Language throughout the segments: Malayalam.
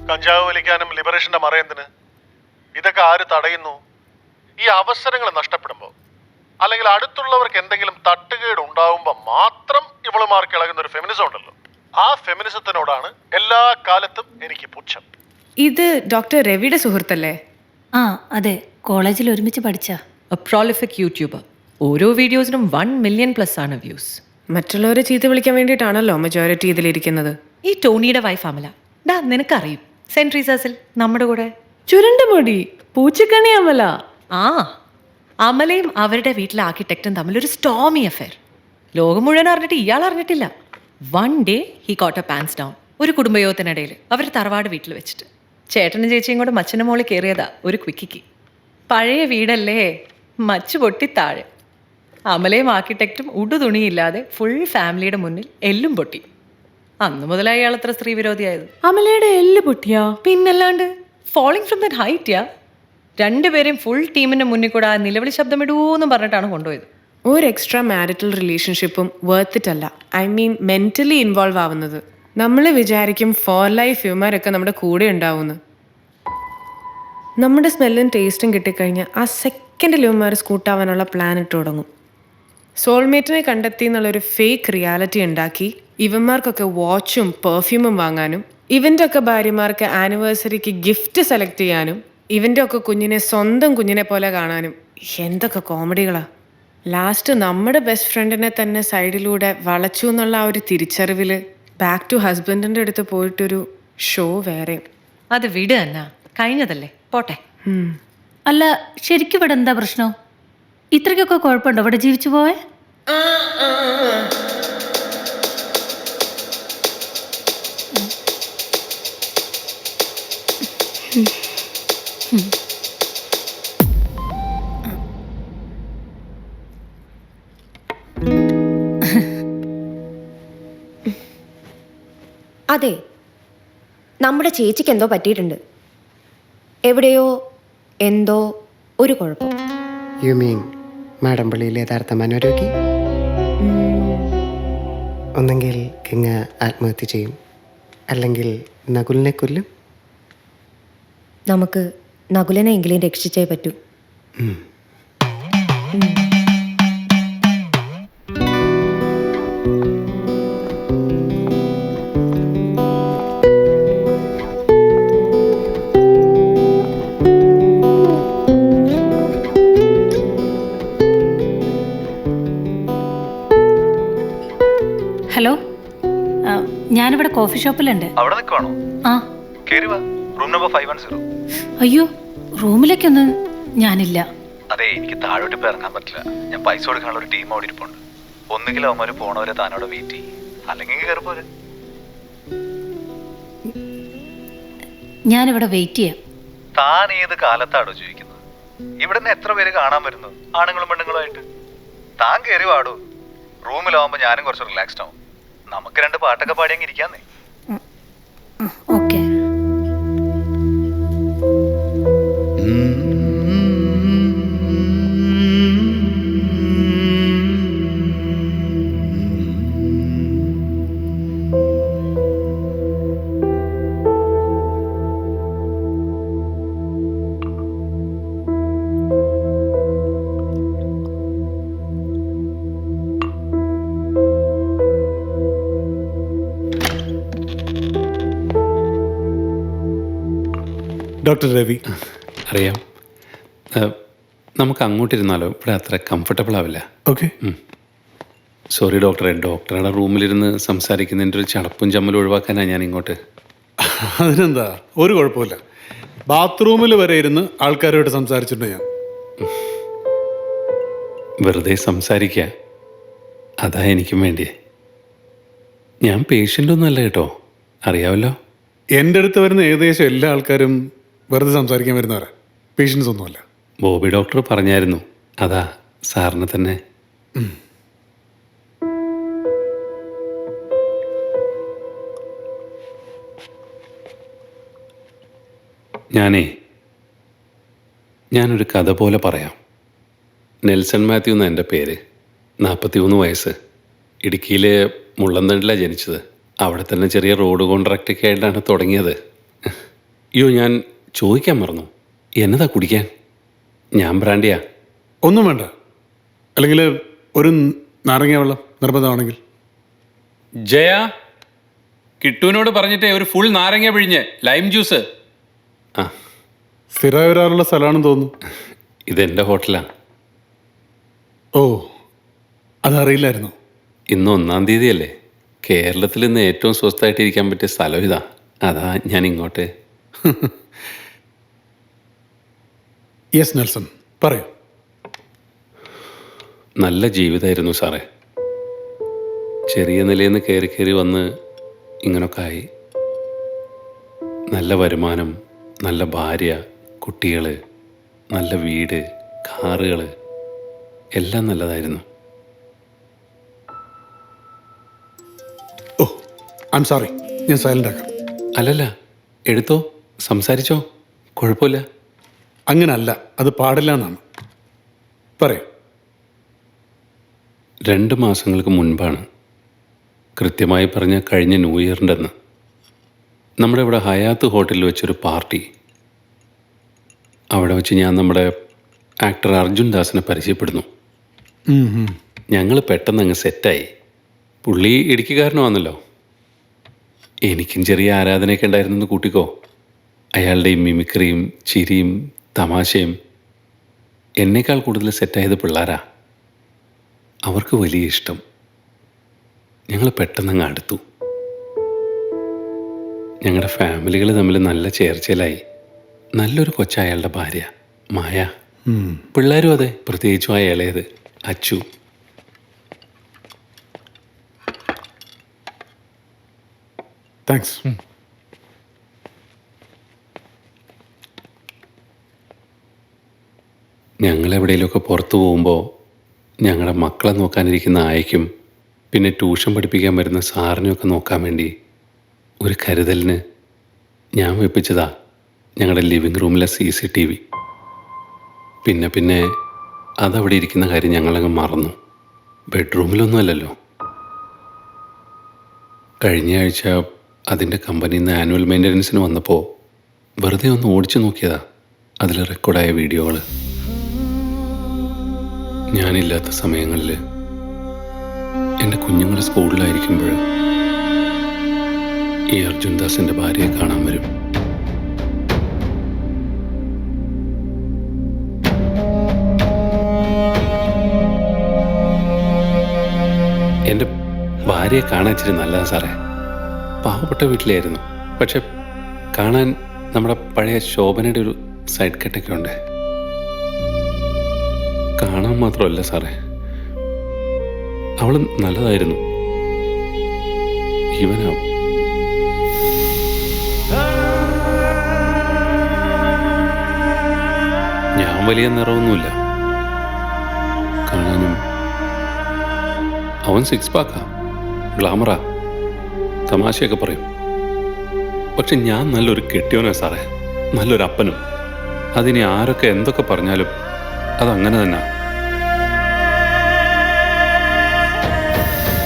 കഞ്ചാവ് വലിക്കാനും ലിബറേഷന്റെ മറയെന്തിന്? ഇതൊക്കെ ആര് തടയുന്നു? ഈ അവസരങ്ങൾ നഷ്ടപ്പെടുമ്പോൾ അല്ലെങ്കിൽ അടുത്തുള്ളവർക്ക് എന്തെങ്കിലും തട്ടുകേട് ഉണ്ടാവുമ്പോൾ മാത്രം ഇവളുമാർക്ക് ഇളകുന്ന ഒരു ഫെമിനിസം ഉണ്ടല്ലോ, ആ ഫെമിനിസത്തിനോടാണ് എല്ലാ കാലത്തും എനിക്ക് പുച്ഛം. ഇത് ഡോക്ടർ രവിയുടെ സുഹൃത്തല്ലേ? ആ അതെ, കോളേജിൽ ഒരുമിച്ച് പഠിച്ച. Prolific YouTuber. ഓരോ വീഡിയോസിനും 1 മില്യൺ പ്ലസ് ആണ് വ്യൂസ്. മറ്റുള്ളവരെ ചീത്ത വിളിക്കാൻ വേണ്ടിയിട്ടാണല്ലോ മെജോറിറ്റി ഇതിലിരിക്കുന്നത്. ഈ ടോണിയുടെ വൈഫ് അമല, ഡാ നിനക്കറിയും സെന്റ് റീസാസിൽ നമ്മുടെ കൂടെ ചുരുണ്ട മുടി പൂച്ചക്കണ്ണി അമല. ആ അമലയും അവരുടെ വീട്ടിലെ ആർക്കിടെക്റ്റും തമ്മിലൊരു സ്റ്റോമി അഫെയർ. ലോകം മുഴുവൻ അറിഞ്ഞിട്ട് ഇയാൾ അറിഞ്ഞിട്ടില്ല. One day he caught a pants down. ഒരു കുടുംബയോഗത്തിനിടയിൽ അവർ തറവാട് വീട്ടിൽ വെച്ചിട്ട് ചേട്ടനും ചേച്ചിയും കൂടെ മച്ചൻ്റെ മോളിൽ കയറിയതാ ഒരു ക്വിക്കിക്ക്. പഴയ വീടല്ലേ, മച്ച് പൊട്ടി താഴെ. അമലയും ആർക്കിടെക്റ്റും ഉടുതുണിയില്ലാതെ ഫുൾ ഫാമിലിയുടെ മുന്നിൽ എല്ലും പൊട്ടി. അന്ന് മുതലായി അയാൾ അത്ര സ്ത്രീ വിരോധിയായത്. അമലയുടെ എല്ല് പൊട്ടിയാ? പിന്നല്ലാണ്ട് ഫോളിങ് ഫ്രം ദാറ്റ് ഹൈറ്റ് യാ. രണ്ടുപേരെയും ഫുൾ ടീമിന്റെ മുന്നിൽ കൂടെ ആ നിലവിളി ശബ്ദം ഇടൂന്നും പറഞ്ഞിട്ടാണ് കൊണ്ടുപോയത്. ഒരു എക്സ്ട്രാ മാരിറ്റൽ റിലേഷൻഷിപ്പും വർത്ത് ഇറ്റ് അല്ല. ഐ മീൻ മെന്റലി ഇൻവോൾവ് ആവുന്നത്. നമ്മൾ വിചാരിക്കും ഫോർ ലൈഫ് ഹ്യൂമറൊക്കെ നമ്മുടെ കൂടെ ഉണ്ടാവുമെന്ന്. നമ്മുടെ സ്മെല്ലും ടേസ്റ്റും കിട്ടിക്കഴിഞ്ഞാൽ ആ സെക്കൻഡിൽ ഹ്യൂമർ സ്കൂട്ടാവാനുള്ള പ്ലാൻ ഇട്ട് തുടങ്ങും. സോൾമേറ്റിനെ കണ്ടെത്തി എന്നുള്ളൊരു ഫേക്ക് റിയാലിറ്റി ഉണ്ടാക്കി ഇവന്മാർക്കൊക്കെ വാച്ചും പെർഫ്യൂമും വാങ്ങാനും ഇവൻ്റെ ഒക്കെ ഭാര്യമാർക്ക് ആനിവേഴ്സറിക്ക് ഗിഫ്റ്റ് സെലക്ട് ചെയ്യാനും ഇവൻ്റെ ഒക്കെ കുഞ്ഞിനെ സ്വന്തം കുഞ്ഞിനെ പോലെ കാണാനും എന്തൊക്കെ കോമഡികളാ. ലാസ്റ്റ് നമ്മുടെ ബെസ്റ്റ് ഫ്രണ്ടിനെ തന്നെ സൈഡിലൂടെ വളച്ചു എന്നുള്ള ആ ഒരു തിരിച്ചറിവിൽ ബാക്ക് ടു ഹസ്ബൻഡിൻ്റെ അടുത്ത് പോയിട്ടൊരു ഷോ വേറെ. അത് വിട് തന്നെ, കഴിഞ്ഞതല്ലേ, പോട്ടെ. അല്ല, ശരിക്കും ഇവിടെ എന്താ പ്രശ്നം? ഇത്രയ്ക്കൊക്കെ കുഴപ്പമുണ്ടോ ഇവിടെ ജീവിച്ചു പോവേ? അതെ, നമ്മുടെ ചേച്ചിക്ക് എന്തോ പറ്റിയിട്ടുണ്ട്. എവിടെയോ എന്തോ ഒരു കുഴപ്പം. യു മീൻ മാഡം പള്ളിയിലെ യഥാർത്ഥ മനോരോഗി? ഒന്നെങ്കിൽ കിങ് ആത്മഹത്യ ചെയ്യും, അല്ലെങ്കിൽ നകുലിനെ കൊല്ലും. നമുക്ക് നകുലനെ എങ്കിലും രക്ഷിച്ചേ പറ്റൂ. ഹലോ, ഞാനിവിടെ കോഫി ഷോപ്പിലുണ്ട്. അവിടെ നിൽക്കുവാണോ? ആ കേറി വാ, റൂം നമ്പർ 510. അയ്യോ, റൂമിലേക്കൊന്നും ഞാനില്ല. അതെ, എനിക്ക് താഴോട്ട് ഇപ്പം ഇറങ്ങാൻ പറ്റില്ല. ഞാൻ പൈസ കൊടുക്കാനുള്ള ഒരു ടീം അവിടെ ഇരിപ്പുണ്ട്. ഒന്നുകിൽ അവന്മാർ പോണവരെ താനോടെ വെയിറ്റ് ചെയ്യും, അല്ലെങ്കിൽ കയറി പോരെ. ഞാനിവിടെ വെയിറ്റ് ചെയ്യാം. താൻ ഏത് കാലത്താണോ ചോദിക്കുന്നത്? ഇവിടെ നിന്ന് എത്ര പേര് കാണാൻ വരുന്നു, ആണുങ്ങളും പെണ്ണുങ്ങളുമായിട്ട്? താൻ കയറി വാടൂ. റൂമിലാവുമ്പോൾ ഞാനും കുറച്ച് റിലാക്സ്ഡ് ആവും. നമുക്ക് 2 പാട്ടൊക്കെ പാടി അങ്ങ് ഇരിക്കാന്നേ. ഓക്കെ. ഡോക്ടർ രവി. അറിയാം. നമുക്ക് അങ്ങോട്ടിരുന്നാലോ? ഇവിടെ അത്ര കംഫർട്ടബിൾ ആവില്ല. ഓക്കെ. സോറി ഡോക്ടറെ, ഡോക്ടറുടെ റൂമിലിരുന്ന് സംസാരിക്കുന്നതിൻ്റെ ഒരു ചടപ്പും ചമ്മലും ഒഴിവാക്കാനാണ് ഞാൻ ഇങ്ങോട്ട്. അതിനെന്താ, ഒരു കുഴപ്പമില്ല. ബാത്റൂമിൽ വരെ ഇരുന്ന് ആൾക്കാരോട് സംസാരിച്ചിട്ടുണ്ട് ഞാൻ. വെറുതെ സംസാരിക്കുക, അതാ എനിക്കും വേണ്ടിയേ. ഞാൻ പേഷ്യൻ്റൊന്നും അല്ല കേട്ടോ, അറിയാമല്ലോ. എൻ്റെ അടുത്ത് വരുന്ന ഏകദേശം എല്ലാ ആൾക്കാരും വെറുതെ സംസാരിക്കാൻ വരുന്നവരാ, പേഷ്യൻസ് ഒന്നുമല്ല. ബോബി ഡോക്ടർ പറഞ്ഞായിരുന്നു, അതാ സാറിന് തന്നെ. ഞാനൊരു കഥ പോലെ പറയാം. നെൽസൺ മാത്യു എന്ന എൻ്റെ പേര്. 43 വയസ്സ്. ഇടുക്കിയിലെ മുള്ളന്തണ്ടിലാണ് ജനിച്ചത്. അവിടെ തന്നെ ചെറിയ റോഡ് കോൺട്രാക്റ്റൊക്കെ ആയിട്ടാണ് തുടങ്ങിയത്. അയ്യോ ഞാൻ ചോദിക്കാൻ മറന്നു. എന്നതാ കുടിക്കാൻ? ഞാൻ ബ്രാൻഡിയാ. ഒന്നും വേണ്ട. അല്ലെങ്കിൽ ഒരു നാരങ്ങ വെള്ളം നിർബന്ധമാണെങ്കിൽ. ജയ, കിട്ടുവിനോട് പറഞ്ഞിട്ടേ ഒരു ഫുൾ നാരങ്ങ പിഴിഞ്ഞ് ലൈം ജ്യൂസ്. ആ, സ്ഥിരമായി വരാറുള്ള സ്ഥലമാണെന്ന് തോന്നുന്നു. ഇതെൻ്റെ ഹോട്ടലാണ്. ഓ, അതറിയില്ലായിരുന്നു. ഇന്ന് 1-ാം തീയതിയല്ലേ. കേരളത്തിൽ ഇന്ന് ഏറ്റവും സ്വസ്ഥമായിട്ടിരിക്കാൻ പറ്റിയ സ്ഥലം ഇതാ. അതാ ഞാൻ ഇങ്ങോട്ട്. യെസ് നെൽസൺ, പറയൂ. നല്ല ജീവിതമായിരുന്നു സാറേ. ചെറിയ നിലയിൽ നിന്ന് കയറി കയറി വന്ന് ഇങ്ങനൊക്കെ ആയി. നല്ല വരുമാനം, നല്ല ഭാര്യ, കുട്ടികൾ, നല്ല വീട്, കാറുകൾ, എല്ലാം നല്ലതായിരുന്നു. ഓ, ഐ എം സോറി, ഞാൻ സൈലൻ്റ് ആക്കാം. അല്ലല്ല, എടുത്തോ, സംസാരിച്ചോ, കുഴപ്പമില്ല. അങ്ങനല്ല, അത് പാടില്ല എന്നാണ്. പറയൂ. 2 മാസങ്ങൾക്ക് മുൻപാണ്, കൃത്യമായി പറഞ്ഞ കഴിഞ്ഞ ന്യൂ ഇയറിൻ്റെ അന്ന്, നമ്മുടെ ഇവിടെ ഹയാത്ത് ഹോട്ടലിൽ വെച്ചൊരു പാർട്ടി. അവിടെ വെച്ച് ഞാൻ നമ്മുടെ ആക്ടർ അർജുൻ ദാസിനെ പരിചയപ്പെടുന്നു. ഞങ്ങൾ പെട്ടെന്ന് അങ്ങ് സെറ്റായി. പുള്ളി ഇടുക്കിക്കാരനുമാണല്ലോ. എനിക്കും ചെറിയ ആരാധനയൊക്കെ ഉണ്ടായിരുന്നെന്ന് കൂട്ടിക്കോ. അയാളുടെ ഈ മിമിക്രിയും ചിരിയും തമാശയും. എന്നേക്കാൾ കൂടുതൽ സെറ്റായത് പിള്ളേരാ. അവർക്ക് വലിയ ഇഷ്ടം. ഞങ്ങൾ പെട്ടെന്നങ്ങ് അടുത്തു. ഞങ്ങളുടെ ഫാമിലികൾ തമ്മിൽ നല്ല ചേർച്ചയിലായി. നല്ലൊരു കൊച്ച അയാളുടെ ഭാര്യ മായ. പിള്ളേരും അതെ, പ്രത്യേകിച്ചും ആ ഇളയത് അച്ചു. താങ്ക്സ്. ഞങ്ങളെവിടെയെങ്കിലുമൊക്കെ പുറത്തു പോകുമ്പോൾ ഞങ്ങളുടെ മക്കളെ നോക്കാനിരിക്കുന്ന ആയയ്ക്കും പിന്നെ ട്യൂഷൻ പഠിപ്പിക്കാൻ വരുന്ന സാറിനെയൊക്കെ നോക്കാൻ വേണ്ടി ഒരു കരുതലിന് ഞാൻ വെപ്പിച്ചതാ ഞങ്ങളുടെ ലിവിങ് റൂമിലെ CCTV. പിന്നെ പിന്നെ അതവിടെ ഇരിക്കുന്ന കാര്യം ഞങ്ങളങ്ങ് മറന്നു. ബെഡ്റൂമിലൊന്നും അല്ലല്ലോ. കഴിഞ്ഞ ആഴ്ച അതിൻ്റെ കമ്പനിയിൽ നിന്ന് ആനുവൽ മെയിൻ്റനൻസിന് വന്നപ്പോൾ വെറുതെ ഒന്ന് ഓടിച്ചു നോക്കിയതാ അതിൽ റെക്കോർഡായ വീഡിയോകൾ. ഞാനില്ലാത്ത സമയങ്ങളിൽ എൻ്റെ കുഞ്ഞുങ്ങൾ സ്കൂളിലായിരിക്കുമ്പോൾ ഈ അർജുൻ ദാസിൻ്റെ ഭാര്യയെ കാണാൻ വരും. എൻ്റെ ഭാര്യയെ കാണാൻ ഇച്ചിരി നല്ലതാണ് സാറേ. പാവപ്പെട്ട വീട്ടിലായിരുന്നു. പക്ഷെ കാണാൻ നമ്മുടെ പഴയ ശോഭനയുടെ ഒരു സൈഡ് കട്ടൊക്കെ ഉണ്ട്. കാണാൻ മാത്രമല്ല സാറേ, അവൾ നല്ലതായിരുന്നു. ഇവനാ ഞാൻ വലിയ നിറവൊന്നുമില്ല കാണാനും. അവൻ 6 പാക്കാ, ഗ്ലാമറാ, തമാശയൊക്കെ പറയും. പക്ഷെ ഞാൻ നല്ലൊരു കെട്ടിയോനാ സാറേ, നല്ലൊരു അപ്പനും. അതിനി ആരൊക്കെ എന്തൊക്കെ പറഞ്ഞാലും അതങ്ങനെ തന്നെ.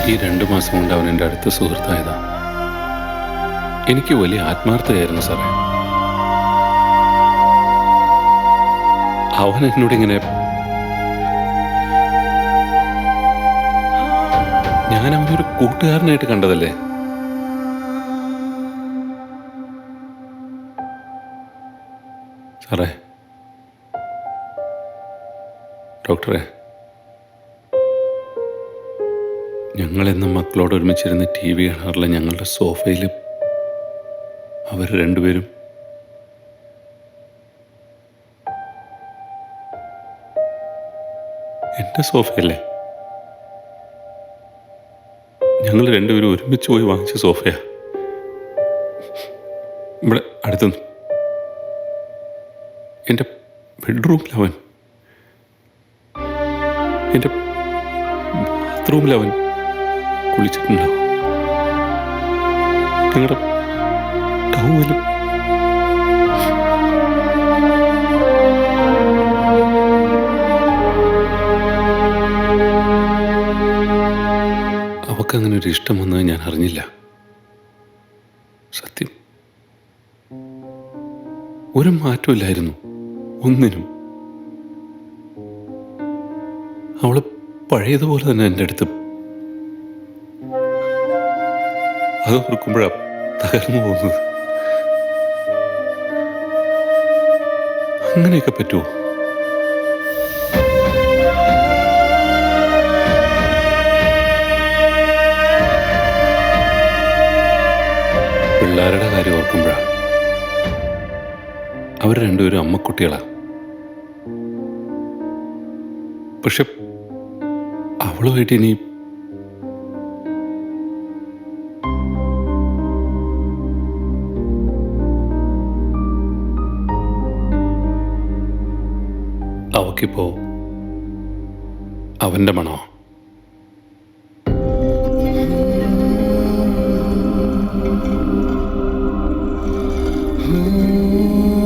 ഈ 2 മാസം കൊണ്ട് അവൻ എൻ്റെ അടുത്ത സുഹൃത്തായതാ. എനിക്ക് വലിയ ആത്മാർത്ഥതയായിരുന്നു സാറേ. അവൻ എന്നോടിങ്ങനെ, ഞാൻ അവനൊരു കൂട്ടുകാരനായിട്ട് കണ്ടതല്ലേ. സാറേ, ഡോക്ടറെ, ഞങ്ങളെന്നും മക്കളോട് ഒരുമിച്ചിരുന്ന് TV കാണാറുള്ള ഞങ്ങളുടെ സോഫയിൽ അവർ രണ്ടുപേരും എൻ്റെ സോഫയല്ലേ, ഞങ്ങൾ രണ്ടുപേരും ഒരുമിച്ച് പോയി വാങ്ങിച്ച സോഫയാ. ഇവിടെ അടുത്തുനിന്ന് എൻ്റെ ബെഡ്റൂമിലവൻ, എൻ്റെ ബാത്റൂമിലവൻ കുളിച്ചിട്ടുണ്ടാവും. ഞങ്ങളുടെ ടൗലും അവക്കങ്ങനെ ഒരു ഇഷ്ടം വന്നത് ഞാൻ അറിഞ്ഞില്ല. സത്യം. ഒരു മാറ്റമില്ലായിരുന്നു ഒന്നിനും. അവള് പഴയതുപോലെ തന്നെ എൻ്റെ അടുത്ത്. അത് ഓർക്കുമ്പോഴാ തകർന്നു പോകുന്നത്. അങ്ങനെയൊക്കെ പറ്റുമോ? പിള്ളേരുടെ കാര്യം ഓർക്കുമ്പോഴാ. അവർ രണ്ടുപേരും അമ്മക്കുട്ടികളാ. പക്ഷെ അവളുമായിട്ട് ഇനി അവക്കിപ്പോ അവന്റെ മണോ? Hmm.